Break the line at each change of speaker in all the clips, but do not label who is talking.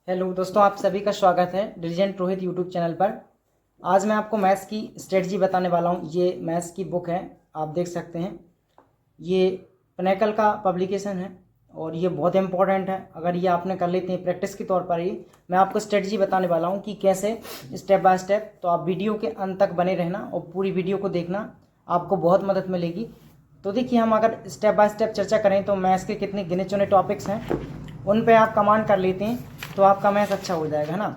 Hello दोस्तों, आप सभी का स्वागत है डिलीजेंट रोहित यूट्यूब चैनल पर। आज मैं आपको मैथ्स की स्ट्रेटजी बताने वाला हूँ। ये मैथ्स की बुक है, आप देख सकते हैं। ये पिनेकल का पब्लिकेशन है और ये बहुत इंपॉर्टेंट है। अगर ये आपने कर लेते हैं प्रैक्टिस के तौर पर, ये मैं आपको स्ट्रेटजी बताने वाला हूँ कि कैसे स्टेप बाय स्टेप। तो आप वीडियो के अंत तक बने रहना और पूरी वीडियो को देखना, आपको बहुत मदद मिलेगी। तो देखिए, हम अगर स्टेप बाय स्टेप चर्चा करें तो मैथ्स के कितने गिने चुने टॉपिक्स हैं, उन पे आप कमांड कर लेते हैं तो आपका मैथ्स अच्छा हो जाएगा, है ना।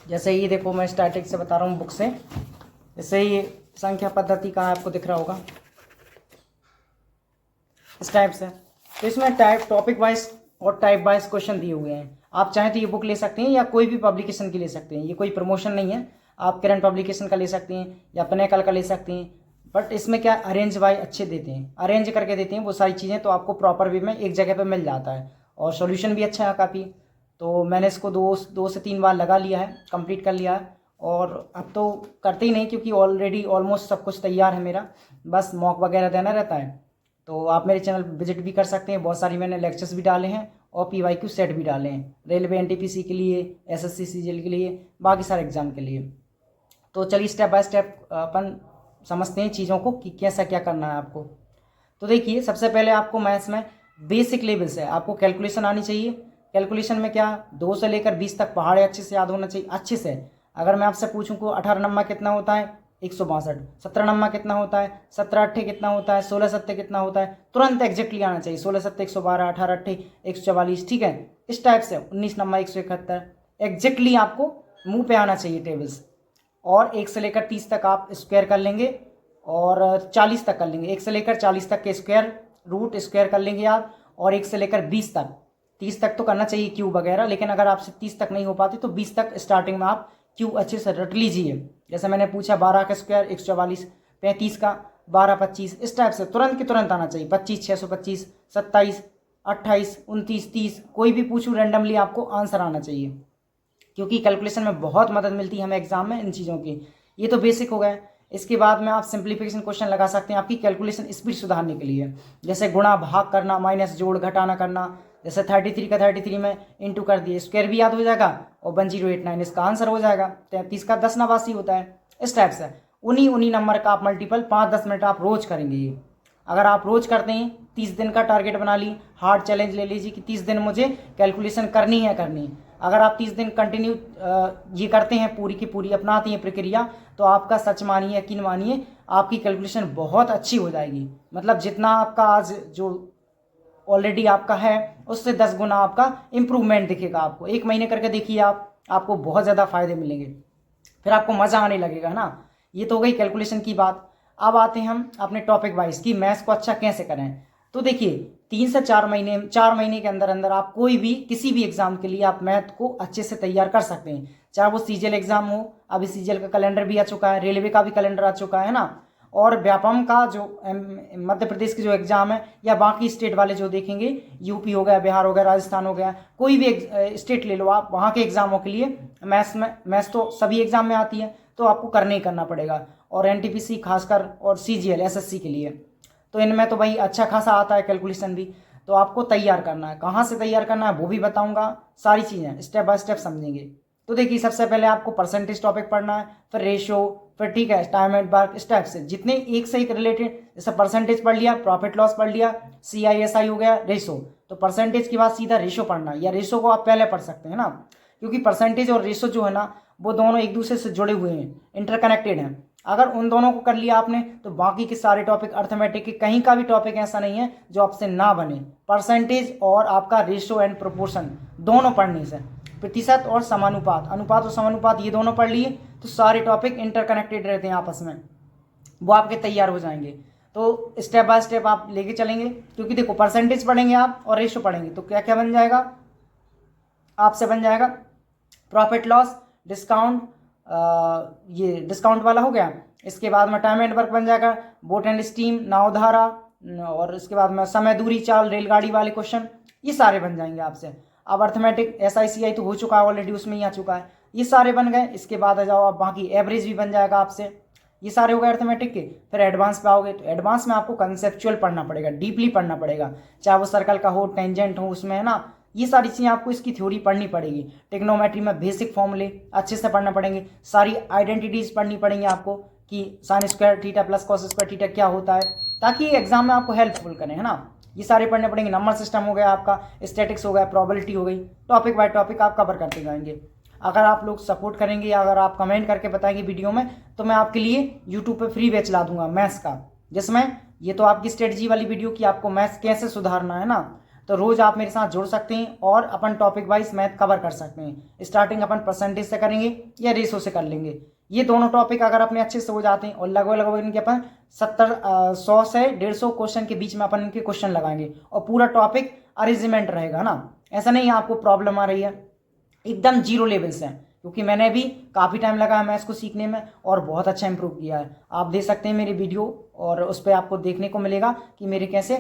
जैसे ये देखो, मैं स्टार्टिंग से बता रहा हूँ बुक से। जैसे ये संख्या पद्धति का आपको दिख रहा होगा, इस टाइप से। तो इसमें टाइप टॉपिक वाइज और टाइप वाइज क्वेश्चन दिए हुए हैं। आप चाहें तो ये बुक ले सकते हैं या कोई भी पब्लिकेशन की ले सकते हैं। ये कोई प्रमोशन नहीं है। आप करंट पब्लिकेशन का ले सकते हैं या पिनेकल का ले सकते हैं। बट इसमें क्या अरेंज वाइज अच्छे देते हैं, अरेंज करके देते हैं वो सारी चीज़ें, तो आपको प्रॉपर वे में एक जगह पर मिल जाता है। और सॉल्यूशन भी अच्छा है काफ़ी। तो मैंने इसको दो से तीन बार लगा लिया है, कंप्लीट कर लिया है। और अब तो करते ही नहीं, क्योंकि ऑलरेडी ऑलमोस्ट सब कुछ तैयार है मेरा, बस मॉक वगैरह देना रहता है। तो आप मेरे चैनल विजिट भी कर सकते हैं। बहुत सारी मैंने लेक्चर्स भी डाले हैं और PYQ सेट भी डाले हैं, रेलवे NTPC के लिए, SSC CGL के लिए, बाकी सारे एग्जाम के लिए। तो चलिए स्टेप बाय स्टेप अपन समझते हैं चीज़ों को कि कैसा क्या करना है आपको। तो देखिए, सबसे पहले आपको मैथ्स में बेसिक लेवल से आपको कैलकुलेशन आनी चाहिए। कैलकुलेशन में क्या, 2 से लेकर 20 तक पहाड़े अच्छे से याद होना चाहिए, अच्छे से। अगर मैं आपसे पूछूं को 18 नंबर कितना होता है, 162। 17 नंबर कितना होता है, 17 अट्ठे कितना होता है, 16 सत्ते कितना होता है, तुरंत एग्जैक्टली आना चाहिए। 16 सत्ते 112, 18 अट्ठे 144, ठीक है। इस टाइप से 19 नंबर 171, एग्जैक्टली आपको मुंह पे आना चाहिए टेबल्स। और 1 से लेकर 30 तक आप स्क्वायर कर लेंगे और 40 तक कर लेंगे। 1 से लेकर 40 तक के स्क्वायर रूट स्क्वायर कर लेंगे आप। और 1 से लेकर 20 तक, 30 तक तो करना चाहिए क्यूब वगैरह, लेकिन अगर आपसे 30 तक नहीं हो पाती तो 20 तक स्टार्टिंग में आप क्यूब अच्छे से रट लीजिए। जैसे मैंने पूछा 12 का स्क्वायर 144, 35 का 12 25, इस टाइप से तुरंत के तुरंत आना चाहिए। 25 625, 27 28 29 30, कोई भी पूछूं रैंडमली आपको आंसर आना चाहिए, क्योंकि कैलकुलेशन में बहुत मदद मिलती है हमें एग्जाम में इन चीज़ों की। ये तो बेसिक हो गए। इसके बाद में आप सिंप्लीफिकेशन क्वेश्चन लगा सकते हैं आपकी कैलकुलेशन स्पीड सुधारने के लिए। जैसे गुणा भाग करना, माइनस जोड़ घटाना करना। जैसे 33 का 33 में इंटू कर दिए, स्क्वायर भी याद हो जाएगा और 1089 इसका आंसर हो जाएगा। 33 का 10 नवासी होता है। इस टाइप से उन्हीं नंबर का आप मल्टीपल 5-10 मिनट आप रोज करेंगे। ये अगर आप रोज करते हैं, 30 दिन का टारगेट बना ली, हार्ड चैलेंज ले लीजिए कि 30 दिन मुझे कैलकुलेशन करनी है करनी है। अगर आप 30 दिन कंटिन्यू ये करते हैं, पूरी की पूरी अपनाते हैं प्रक्रिया, तो आपका सच मानिए यकीन मानिए आपकी कैलकुलेशन बहुत अच्छी हो जाएगी। मतलब जितना आपका आज जो ऑलरेडी आपका है, उससे 10 गुना आपका इम्प्रूवमेंट दिखेगा। आपको 1 महीने करके देखिए आप, आपको बहुत ज़्यादा फायदे मिलेंगे, फिर आपको मज़ा आने लगेगा ना। ये तो हो गई कैलकुलेशन की बात। अब आते हैं हम अपने टॉपिक वाइज कि मैथ्स को अच्छा कैसे करें। तो देखिए, 4 महीने के अंदर अंदर आप कोई भी किसी भी एग्जाम के लिए आप मैथ को अच्छे से तैयार कर सकते हैं। चाहे वो CGL एग्जाम हो, अभी CGL का कैलेंडर भी आ चुका है, रेलवे का भी कैलेंडर आ चुका है ना। और व्यापम का जो मध्य प्रदेश के जो एग्जाम है, या बाकी स्टेट वाले जो देखेंगे, यूपी हो गया, बिहार हो गया, राजस्थान हो गया, कोई भी स्टेट ले लो आप, वहाँ के एग्जामों के लिए मैथ्स तो सभी एग्जाम में आती है, तो आपको करना ही करना पड़ेगा। और NTPC खासकर और CGL SSC के लिए, तो इनमें तो भाई अच्छा खासा आता है कैलकुलेशन भी। तो आपको तैयार करना है, कहाँ से तैयार करना है वो भी बताऊंगा, सारी चीज़ें स्टेप बाय स्टेप समझेंगे। तो देखिए, सबसे पहले आपको परसेंटेज टॉपिक पढ़ना है, फिर रेशो, फिर ठीक है टाइम एंड वर्क, इस टाइप से जितने एक से एक रिलेटेड। जैसे परसेंटेज पढ़ लिया, प्रॉफिट लॉस पढ़ लिया, CISI हो गया, रेशो। तो परसेंटेज के बाद सीधा रेशो पढ़ना है, या रेशो को आप पहले पढ़ सकते हैं ना, क्योंकि परसेंटेज और रेशो जो है ना, वो दोनों एक दूसरे से जुड़े हुए हैं, इंटरकनेक्टेड हैं। अगर उन दोनों को कर लिया आपने, तो बाकी के सारे टॉपिक अर्थमेटिक के कहीं का भी टॉपिक ऐसा नहीं है जो आपसे ना बने। परसेंटेज और आपका रेशो एंड प्रोपोर्शन दोनों पढ़ने से, प्रतिशत और समानुपात, अनुपात और समानुपात, ये दोनों पढ़ लिए तो सारे टॉपिक इंटरकनेक्टेड रहते हैं आपस में, वो आपके तैयार हो जाएंगे। तो स्टेप बाय स्टेप आप लेके चलेंगे, क्योंकि देखो परसेंटेज पढ़ेंगे आप और रेशो पढ़ेंगे तो क्या क्या बन जाएगा आपसे, बन जाएगा प्रॉफिट लॉस, डिस्काउंट, ये डिस्काउंट वाला हो गया। इसके बाद में टाइम एंड वर्क बन जाएगा, बोट एंड स्टीम, नावधारा, और इसके बाद में समय दूरी चाल, रेलगाड़ी वाले क्वेश्चन, ये सारे बन जाएंगे आपसे। अब अर्थमेटिक SICI तो हो चुका है ऑलरेडी, उसमें ही आ चुका है, ये सारे बन गए। इसके बाद आ जाओ आप, बाकी एवरेज भी बन जाएगा आपसे, ये सारे हो गए अर्थमेटिक के। फिर एडवांस पे आओगे तो एडवांस में आपको कंसेप्चुअल पढ़ना पड़ेगा, डीपली पढ़ना पड़ेगा, चाहे वो सर्कल का हो, टेंजेंट हो, उसमें है ना, ये सारी चीज़ें आपको इसकी थ्योरी पढ़नी पड़ेगी। टिग्नोमेट्री में बेसिक फॉर्मूले अच्छे से पढ़ना पड़ेंगे, सारी आइडेंटिटीज़ पढ़नी पड़ेंगी आपको कि sine square theta plus cos square theta क्या होता है, ताकि एग्जाम में आपको हेल्पफुल करें, है ना। ये सारे पढ़ने पड़ेंगे। नंबर सिस्टम हो गया आपका, स्टैटिक्स हो गया, प्रोबेबिलिटी हो गई, टॉपिक बाय टॉपिक आप कवर करते जाएंगे। अगर आप लोग सपोर्ट करेंगे या अगर आप कमेंट करके बताएंगे वीडियो में, तो मैं आपके लिए यूट्यूब पे फ्री बैच ला दूंगा मैथ्स का, जिसमें ये तो आपकी स्ट्रेटजी वाली वीडियो कि आपको मैथ्स कैसे सुधारना है ना। तो रोज़ आप मेरे साथ जुड़ सकते हैं और अपन टॉपिक वाइज मैथ कवर कर सकते हैं। स्टार्टिंग अपन परसेंटेज से करेंगे या रेशो से कर लेंगे। ये दोनों टॉपिक अगर अपने अच्छे से हो जाते हैं और लगभग लगभग इनके अपन 100 से 150 क्वेश्चन के बीच में अपन इनके क्वेश्चन लगाएंगे और पूरा टॉपिक अरेंजमेंट रहेगा ना। ऐसा नहीं है आपको प्रॉब्लम आ रही है, एकदम जीरो लेवल से, क्योंकि मैंने भी काफ़ी टाइम लगाया मैथ्स को सीखने में और बहुत अच्छा इंप्रूव किया है। आप देख सकते हैं मेरी वीडियो और उस पर आपको देखने को मिलेगा कि मेरे कैसे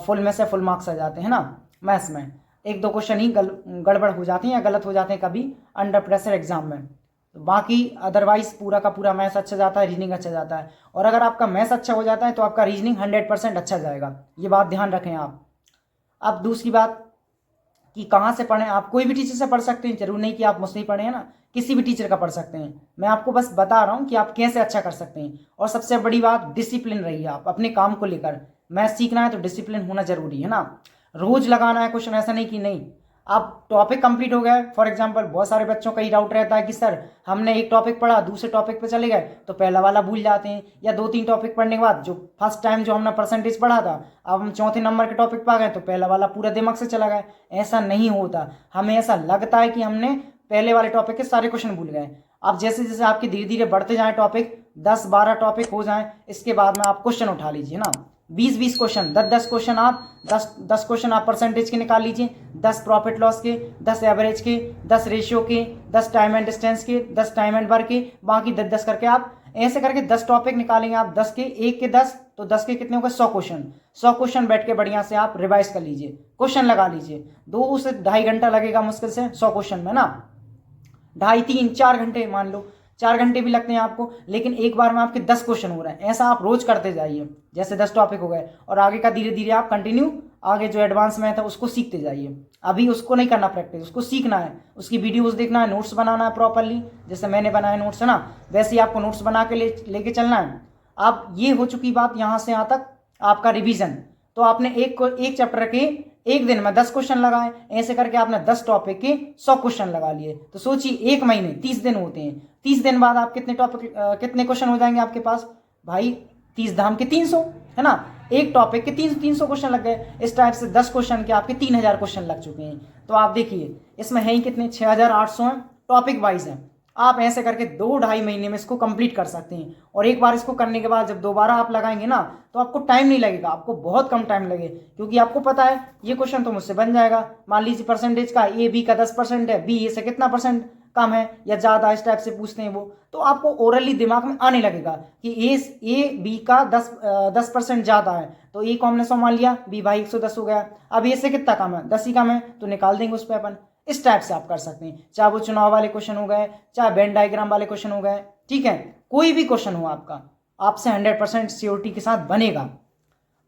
फुल में से फुल मार्क्स आ जाते हैं ना मैथ्स में। एक दो क्वेश्चन ही गड़बड़ हो जाते हैं या गलत हो जाते हैं कभी अंडर प्रेशर एग्जाम में, बाकी अदरवाइज पूरा का पूरा मैथ्स अच्छा जाता है, रीजनिंग अच्छा जाता है। और अगर आपका मैथ्स अच्छा हो जाता है तो आपका रीजनिंग 100% अच्छा जाएगा, ये बात ध्यान रखें आप। अब दूसरी बात कि कहाँ से पढ़ें, आप कोई भी टीचर से पढ़ सकते हैं, जरूर नहीं कि आप मुझसे ही पढ़ें, है ना, किसी भी टीचर का पढ़ सकते हैं। मैं आपको बस बता रहा हूँ कि आप कैसे अच्छा कर सकते हैं। और सबसे बड़ी बात, डिसिप्लिन रहिए आप अपने काम को लेकर। मैथ सीखना है तो डिसिप्लिन होना जरूरी है ना, रोज लगाना है क्वेश्चन, ऐसा नहीं कि नहीं आप टॉपिक कंप्लीट हो गया। फॉर एग्जांपल बहुत सारे बच्चों का ही डाउट रहता है कि सर हमने एक टॉपिक पढ़ा, दूसरे टॉपिक पे चले गए तो पहला वाला भूल जाते हैं, या 2-3 टॉपिक पढ़ने के बाद जो फर्स्ट टाइम जो हमने परसेंटेज पढ़ा था, अब हम चौथे नंबर के टॉपिक पे आ गए तो पहला वाला पूरा दिमाग से चला गया। ऐसा नहीं होता, हमें ऐसा लगता है कि हमने पहले वाले टॉपिक के सारे क्वेश्चन भूल गए। अब जैसे जैसे आपके धीरे धीरे बढ़ते जाए टॉपिक, 10-12 टॉपिक हो जाए, इसके बाद में आप क्वेश्चन उठा लीजिए ना, 20-20 क्वेश्चन, 10-10 क्वेश्चन, आप 10 क्वेश्चन आप परसेंटेज के निकाल लीजिए, 10 प्रॉफिट लॉस के, 10 एवरेज के, 10 रेशियो के, 10 टाइम एंड डिस्टेंस के, 10 टाइम एंड वर्क के, बाकी 10-10 करके आप ऐसे करके 10 टॉपिक निकालेंगे आप। 10 के 1 के 10 तो 10 के कितने हो गए, 100 क्वेश्चन। 100 क्वेश्चन बैठ के बढ़िया से आप रिवाइज कर लीजिए, क्वेश्चन लगा लीजिए। 2 से 2.5 घंटा लगेगा मुश्किल से 100 क्वेश्चन में ना, 2.5, 3, 4 घंटे मान लो, 4 घंटे भी लगते हैं आपको, लेकिन एक बार में आपके 10 क्वेश्चन हो रहे हैं। ऐसा आप रोज करते जाइए, जैसे 10 टॉपिक हो गए और आगे का धीरे धीरे आप कंटिन्यू आगे जो एडवांस मैथ है उसको सीखते जाइए। अभी उसको नहीं करना प्रैक्टिस, उसको सीखना है, उसकी वीडियोस देखना है, नोट्स बनाना है प्रॉपरली, जैसे मैंने बनाए नोट्स है ना, वैसे ही आपको नोट्स बना के लेके चलना है। अब ये हो चुकी बात यहाँ से यहाँ तक आपका रिवीजन। तो आपने एक चैप्टर के एक दिन में 10 क्वेश्चन लगाए, ऐसे करके आपने 10 टॉपिक के 100 क्वेश्चन लगा लिए। तो सोचिए एक महीने 30 दिन होते हैं, 30 दिन बाद आप कितने क्वेश्चन हो जाएंगे आपके पास भाई, 30 धाम के 300, है ना, एक टॉपिक के 300 क्वेश्चन लग गए। इस टाइप से 10 क्वेश्चन के आपके 3000 क्वेश्चन लग चुके हैं। तो आप देखिए इसमें है ही कितने, 6800 हैं, टॉपिक वाइज हैं। आप ऐसे करके 2-2.5 महीने में इसको कंप्लीट कर सकते हैं। और एक बार इसको करने के बाद जब दोबारा आप लगाएंगे ना तो आपको टाइम नहीं लगेगा, आपको बहुत कम टाइम लगे, क्योंकि आपको पता है ये क्वेश्चन तो मुझसे बन जाएगा। मान लीजिए परसेंटेज का ए बी का 10% है, बी ए से कितना परसेंट कम है या ज़्यादा, इस टाइप से पूछते हैं वो, तो आपको ओरली दिमाग में आने लगेगा कि ए बी का 10% ज़्यादा है, तो ए को हमने 100 मान लिया, बी भाई 110 हो गया। अब ए से कितना कम है, 10 ही कम है, तो निकाल देंगे उस पर अपन। इस टाइप से आप कर सकते हैं, चाहे वो चुनाव वाले क्वेश्चन हो गए, चाहे वेन डायग्राम वाले क्वेश्चन हो गए, ठीक है, कोई भी क्वेश्चन हो आपका, आपसे 100% श्योरिटी के साथ बनेगा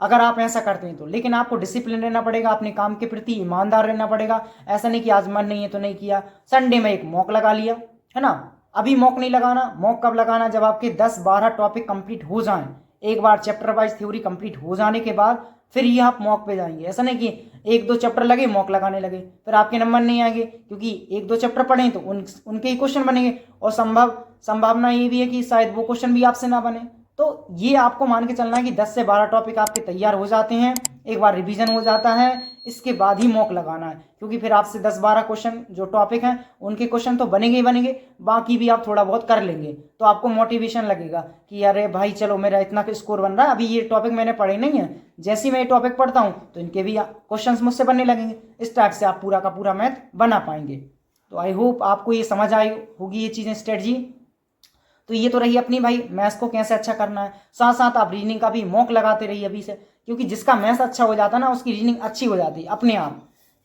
अगर आप ऐसा करते हैं तो। लेकिन आपको डिसिप्लिन रहना पड़ेगा, अपने काम के प्रति ईमानदार रहना पड़ेगा। ऐसा नहीं कि आज मन नहीं है तो नहीं किया, संडे में एक मॉक लगा लिया, है ना। अभी मॉक नहीं लगाना, मॉक कब लगाना, जब आपके 10-12 टॉपिक कंप्लीट हो जाएं, एक बार चैप्टर वाइज थ्योरी कंप्लीट हो जाने के बाद फिर ये आप मॉक पे जाएंगे। ऐसा नहीं कि 1-2 चैप्टर लगे मॉक लगाने लगे, फिर आपके नंबर नहीं आएंगे, क्योंकि 1-2 चैप्टर पढ़े तो उनके ही क्वेश्चन बनेंगे और संभावना ये भी है कि शायद वो क्वेश्चन भी आपसे ना बने। तो ये आपको मान के चलना है कि 10 से 12 टॉपिक आपके तैयार हो जाते हैं, एक बार रिवीजन हो जाता है, इसके बाद ही मॉक लगाना है, क्योंकि फिर आपसे 10-12 क्वेश्चन जो टॉपिक हैं उनके क्वेश्चन तो बनेंगे ही बनेंगे, बाकी भी आप थोड़ा बहुत कर लेंगे, तो आपको मोटिवेशन लगेगा कि अरे भाई चलो मेरा इतना स्कोर बन रहा है, अभी ये टॉपिक मैंने पढ़े नहीं है, जैसे ही मैं ये टॉपिक पढ़ता हूँ तो इनके भी क्वेश्चन मुझसे बनने लगेंगे। इस टाइप से आप पूरा का पूरा मैथ बना पाएंगे। तो आई होप आपको ये समझ आई होगी ये चीज़ें, स्ट्रेटजी। तो ये तो रही अपनी भाई मैथ्स को कैसे अच्छा करना है, साथ साथ आप रीजनिंग का भी मॉक लगाते रहिए अभी से, क्योंकि जिसका मैथ्स अच्छा हो जाता है ना उसकी रीजनिंग अच्छी हो जाती है अपने आप।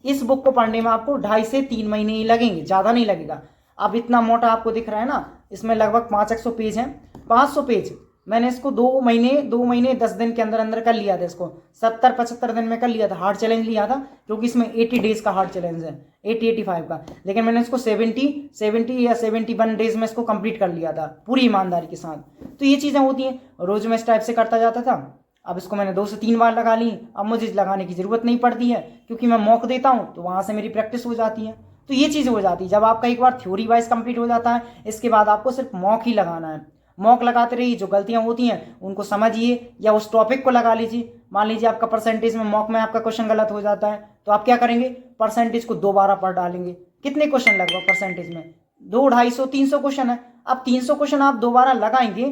इस बुक को पढ़ने में आपको 2.5 से 3 महीने ही लगेंगे, ज़्यादा नहीं लगेगा। अब इतना मोटा आपको दिख रहा है ना, इसमें लगभग 500 पेज हैं, 500 पेज मैंने इसको 2 महीने 10 दिन के अंदर अंदर कर लिया था। इसको 70-75 दिन में कर लिया था, हार्ड चैलेंज लिया था, क्योंकि इसमें 80 डेज का हार्ड चैलेंज है, 80-85 का। लेकिन मैंने इसको 70 या 71 डेज में इसको कंप्लीट कर लिया था पूरी ईमानदारी के साथ। तो ये चीज़ें होती हैं, रोज़ मैं इस टाइप से करता जाता था। अब इसको मैंने 2 से 3 बार लगा ली, अब मुझे लगाने की ज़रूरत नहीं पड़ती है, क्योंकि मैं मॉक देता हूँ तो वहाँ से मेरी प्रैक्टिस हो जाती है। तो ये चीज़ हो जाती है। जब आपका एक बार थ्योरी वाइज कंप्लीट हो जाता है, इसके बाद आपको सिर्फ मॉक ही लगाना है। मॉक लगाते रहिए, जो गलतियां होती हैं उनको समझिए या उस टॉपिक को लगा लीजिए। मान लीजिए आपका परसेंटेज में मॉक में आपका क्वेश्चन गलत हो जाता है, तो आप क्या करेंगे, परसेंटेज को दोबारा पढ़ डालेंगे। कितने क्वेश्चन लगभग परसेंटेज में 200, 250, 300 क्वेश्चन है। अब 300 क्वेश्चन आप दोबारा लगाएंगे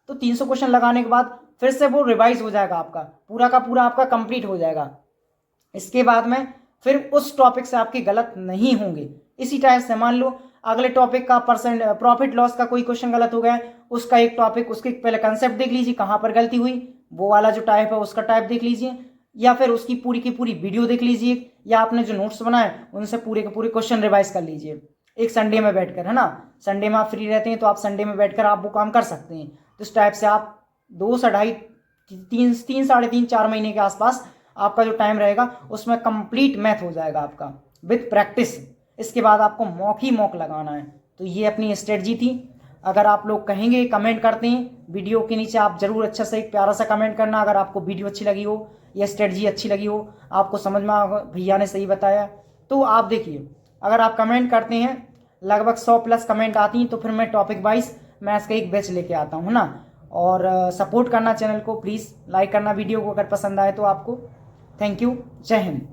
तो 300 क्वेश्चन लगाने के बाद फिर से वो रिवाइज हो जाएगा, आपका पूरा का पूरा आपका कंप्लीट हो जाएगा। इसके बाद में फिर उस टॉपिक से आपके गलत नहीं होंगे। इसी टाइप से मान लो अगले टॉपिक का प्रॉफिट लॉस का कोई क्वेश्चन गलत हो गया, उसका एक टॉपिक, उसके पहले कंसेप्ट देख लीजिए कहाँ पर गलती हुई, वो वाला जो टाइप है उसका टाइप देख लीजिए, या फिर उसकी पूरी की पूरी वीडियो देख लीजिए, या आपने जो नोट्स बनाए उनसे पूरे के पूरे क्वेश्चन रिवाइज कर लीजिए एक संडे में बैठकर, है ना। संडे में आप फ्री रहते हैं तो आप संडे में बैठकर आप वो काम कर सकते हैं। तो इस टाइप से आप 2 से 2.5, 3, साढ़े 3, 4 महीने के आसपास आपका जो टाइम रहेगा उसमें कंप्लीट मैथ हो जाएगा आपका विद प्रैक्टिस। इसके बाद आपको मॉक ही मॉक लगाना है। तो ये अपनी स्ट्रेटजी थी। अगर आप लोग कहेंगे, कमेंट करते हैं वीडियो के नीचे, आप जरूर अच्छा सा एक प्यारा सा कमेंट करना अगर आपको वीडियो अच्छी लगी हो या स्ट्रेटजी अच्छी लगी हो, आपको समझ में भैया ने सही बताया। तो आप देखिए, अगर आप कमेंट करते हैं, लगभग 100+ कमेंट आती हैं, तो फिर मैं टॉपिक वाइज मैथ्स का एक बैच लेके आता हूँ ना। और सपोर्ट करना चैनल को, प्लीज़ लाइक करना वीडियो को अगर पसंद आए तो आपको। थैंक यू, जय हिंद।